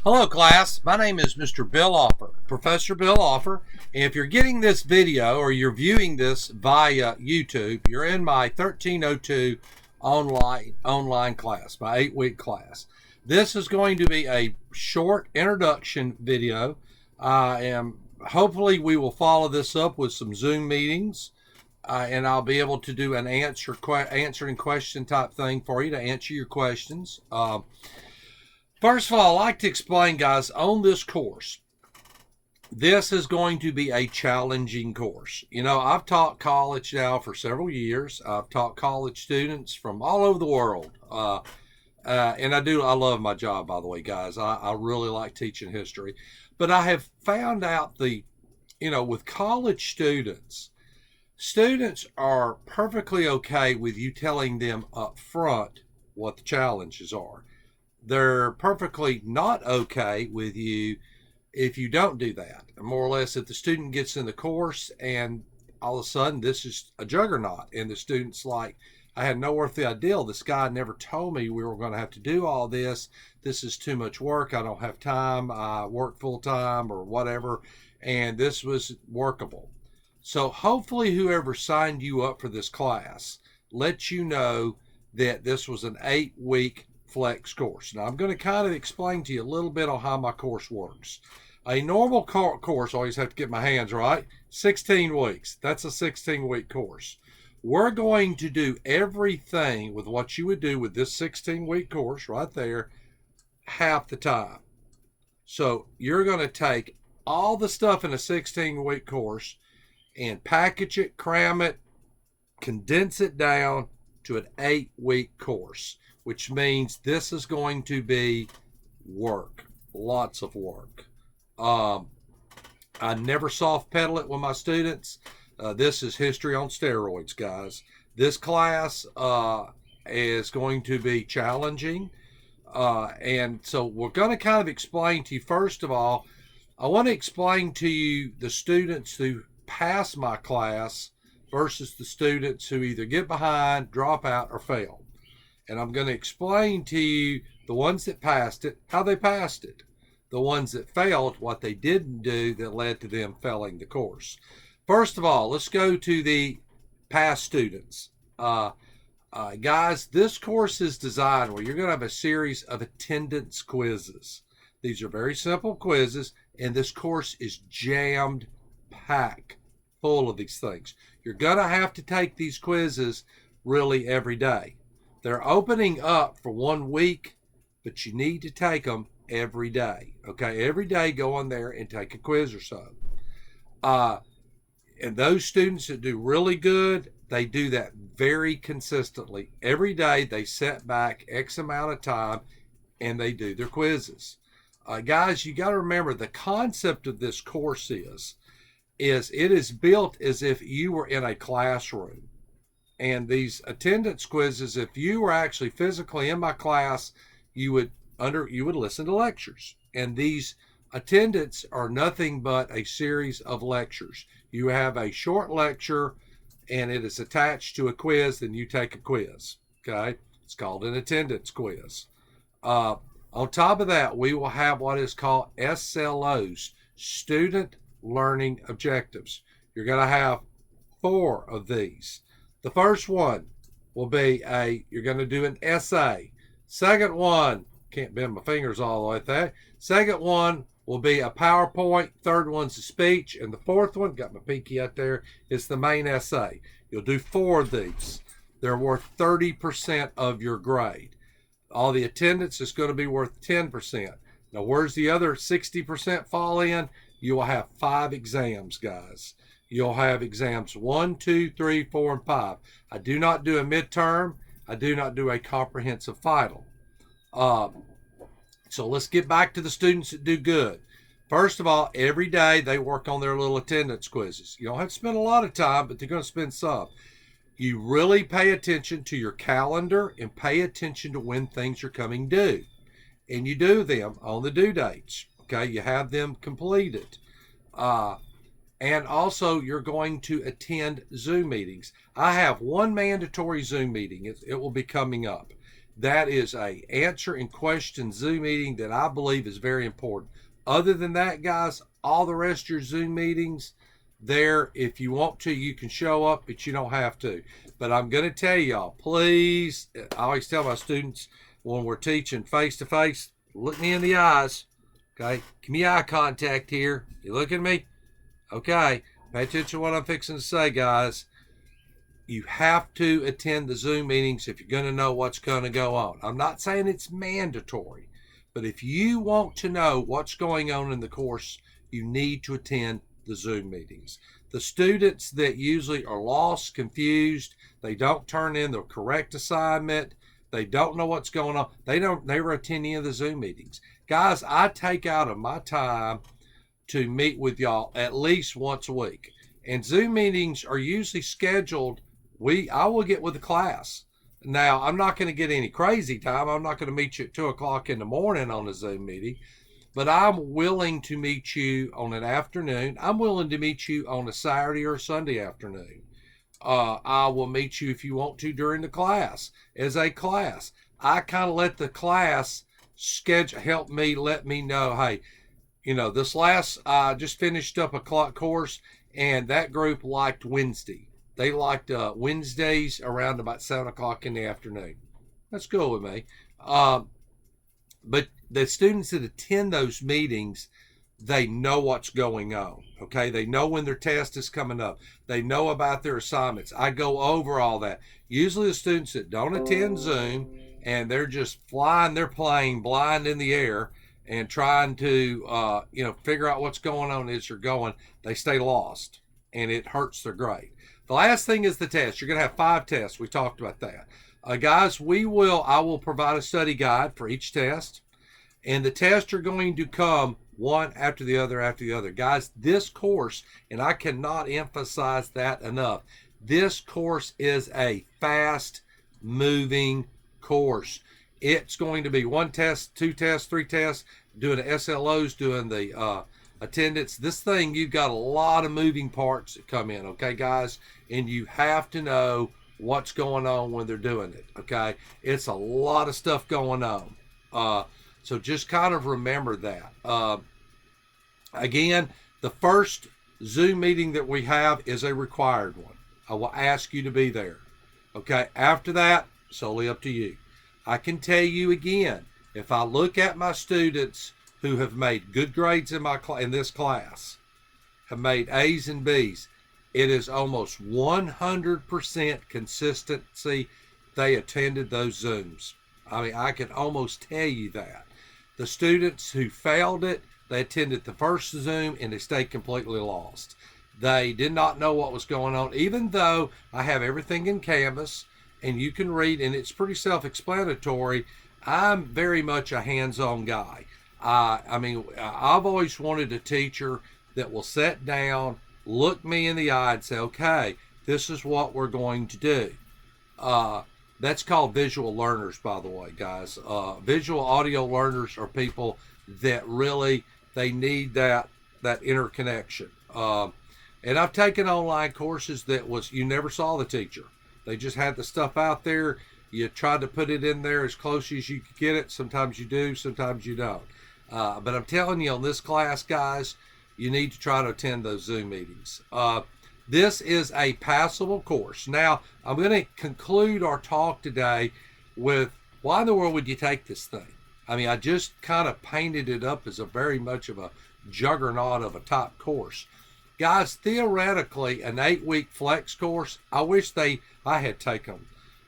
Hello class, my name is Mr. Bill Offer, Professor Bill Offer, and if you're getting this video or you're viewing this via YouTube, you're in my 1302 online class, my 8-week class. This is going to be a short introduction video, and hopefully we will follow this up with some Zoom meetings, and I'll be able to do an answering question type thing for you to answer your questions. First of all, I'd like to explain, guys, on this course, this is going to be a challenging course. You know, I've taught college now for several years. I've taught college students from all over the world. And I love my job, by the way, guys. I really like teaching history. But I have found out with college students are perfectly okay with you telling them up front what the challenges are. They're perfectly not okay with you if you don't do that. More or less, if the student gets in the course and all of a sudden this is a juggernaut and the student's like, I had no earthly idea. This guy never told me we were going to have to do all this. This is too much work. I don't have time. I work full time or whatever. And this was workable. So hopefully whoever signed you up for this class lets you know that this was an 8-week flex course. Now I'm going to kind of explain to you a little bit on how my course works. A normal course, I always have to get my hands right, 16 weeks. That's a 16-week course. We're going to do everything with what you would do with this 16-week course right there, half the time. So you're going to take all the stuff in a 16-week course and package it, cram it, condense it down to an 8-week course, which means this is going to be work, lots of work. I never soft pedal it with my students. This is history on steroids, guys. This class is going to be challenging. And so we're going to kind of explain to you, first of all, I want to explain to you the students who pass my class versus the students who either get behind, drop out, or fail. And I'm going to explain to you the ones that passed it, how they passed it. The ones that failed, what they didn't do that led to them failing the course. First of all, let's go to the past students. Guys, this course is designed where you're going to have a series of attendance quizzes. These are very simple quizzes, and this course is jammed packed full of these things. You're going to have to take these quizzes really every day. They're opening up for 1 week, but you need to take them every day. Okay, every day go on there and take a quiz or so. And those students that do really good, they do that very consistently. Every day they set back X amount of time and they do their quizzes. Guys, you got to remember the concept of this course is it is built as if you were in a classroom. And these attendance quizzes, if you were actually physically in my class, you would listen to lectures. And these attendance are nothing but a series of lectures. You have a short lecture and it is attached to a quiz, then you take a quiz. Okay? It's called an attendance quiz. On top of that, we will have what is called SLOs, Student Learning Objectives. You're going to have 4 of these. The first one will be you're going to do an essay. Second one, can't bend my fingers all the way at that. Second one will be a PowerPoint. Third one's a speech. And the fourth one, got my pinky out there, is the main essay. You'll do 4 of these. They're worth 30% of your grade. All the attendance is going to be worth 10%. Now, where's the other 60% fall in? You will have 5 exams, guys. You'll have exams 1, 2, 3, 4, and 5. I do not do a midterm. I do not do a comprehensive final. So let's get back to the students that do good. First of all, every day they work on their little attendance quizzes. You don't have to spend a lot of time, but they're going to spend some. You really pay attention to your calendar and pay attention to when things are coming due. And you do them on the due dates. Okay, you have them completed. And also, you're going to attend Zoom meetings. I have 1 mandatory Zoom meeting. It will be coming up. That is a answer and question Zoom meeting that I believe is very important. Other than that, guys, all the rest of your Zoom meetings, there, if you want to, you can show up, but you don't have to. But I'm going to tell y'all, please, I always tell my students when we're teaching face to face, look me in the eyes. Okay, give me eye contact here. You look at me? Okay, pay attention to what I'm fixing to say, guys. You have to attend the Zoom meetings if you're going to know what's going to go on. I'm not saying it's mandatory, but if you want to know what's going on in the course, you need to attend the Zoom meetings. The students that usually are lost, confused, they don't turn in the correct assignment, they don't know what's going on, they don't never attend any of the Zoom meetings. Guys, I take out of my time to meet with y'all at least once a week. And Zoom meetings are usually scheduled. I will get with the class. Now, I'm not going to get any crazy time. I'm not going to meet you at 2 o'clock in the morning on a Zoom meeting, but I'm willing to meet you on an afternoon. I'm willing to meet you on a Saturday or Sunday afternoon. I will meet you if you want to during the class as a class. I kind of let the class schedule help me, let me know, hey, this last, I just finished up a course, and that group liked Wednesday. They liked Wednesdays around about 7 o'clock in the afternoon. That's cool with me. But the students that attend those meetings, they know what's going on. Okay, they know when their test is coming up. They know about their assignments. I go over all that. Usually the students that don't attend Zoom and they're just flying their plane blind in the air and trying to figure out what's going on as you're going, they stay lost and it hurts their grade. The last thing is the test. You're going to have 5 tests. We talked about that. Guys, I will provide a study guide for each test, and the tests are going to come one after the other after the other. Guys, this course, and I cannot emphasize that enough, this course is a fast-moving course. It's going to be 1 test, 2 tests, 3 tests, doing the SLOs, doing the attendance. This thing, you've got a lot of moving parts that come in, okay, guys? And you have to know what's going on when they're doing it, okay? It's a lot of stuff going on. So just kind of remember that. Again, the first Zoom meeting that we have is a required one. I will ask you to be there, okay? After that, solely up to you. I can tell you again, if I look at my students who have made good grades in this class, have made A's and B's, it is almost 100% consistency. They attended those Zooms. I mean, I can almost tell you that. The students who failed it, they attended the first Zoom and they stayed completely lost. They did not know what was going on, even though I have everything in Canvas and you can read, and it's pretty self-explanatory. I'm very much a hands-on guy. I've always wanted a teacher that will sit down, look me in the eye and say, okay, this is what we're going to do. That's called visual learners, by the way, guys. Visual audio learners are people that really, they need that interconnection. And I've taken online courses that you never saw the teacher. They just had the stuff out there. You tried to put it in there as close as you could get it. Sometimes you do, sometimes you don't. But I'm telling you, on this class, guys, you need to try to attend those Zoom meetings. This is a passable course. Now, I'm going to conclude our talk today with why in the world would you take this thing? I mean, I just kind of painted it up as a very much of a juggernaut of a top course. Guys, theoretically, an 8-week flex course, I wish I had taken.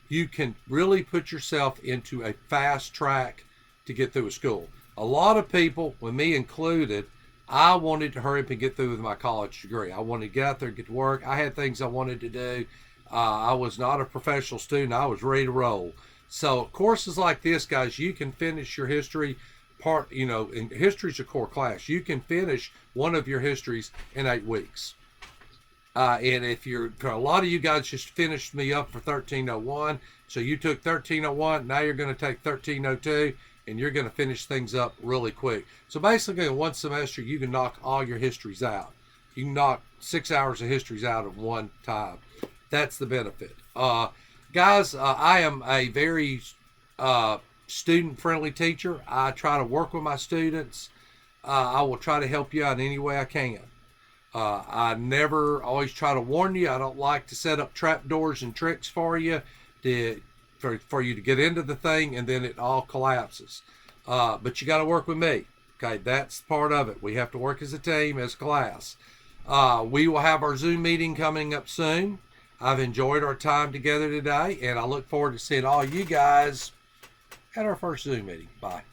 You can really put yourself into a fast track to get through a school. A lot of people, with me included, I wanted to hurry up and get through with my college degree. I wanted to get out there and get to work. I had things I wanted to do. I was not a professional student. I was ready to roll. So courses like this, guys, you can finish your history part, and history's a core class. You can finish one of your histories in 8 weeks. And if a lot of you guys just finished me up for 1301. So you took 1301, now you're going to take 1302, and you're going to finish things up really quick. So basically in one semester, you can knock all your histories out. You can knock 6 hours of histories out at one time. That's the benefit. Guys, I am a very student-friendly teacher. I try to work with my students. I will try to help you out in any way I can. I never always try to warn you. I don't like to set up trap doors and tricks for you for you to get into the thing and then it all collapses. But you got to work with me. Okay, that's part of it. We have to work as a team, as a class. We will have our Zoom meeting coming up soon. I've enjoyed our time together today, and I look forward to seeing all you guys at our first Zoom meeting. Bye.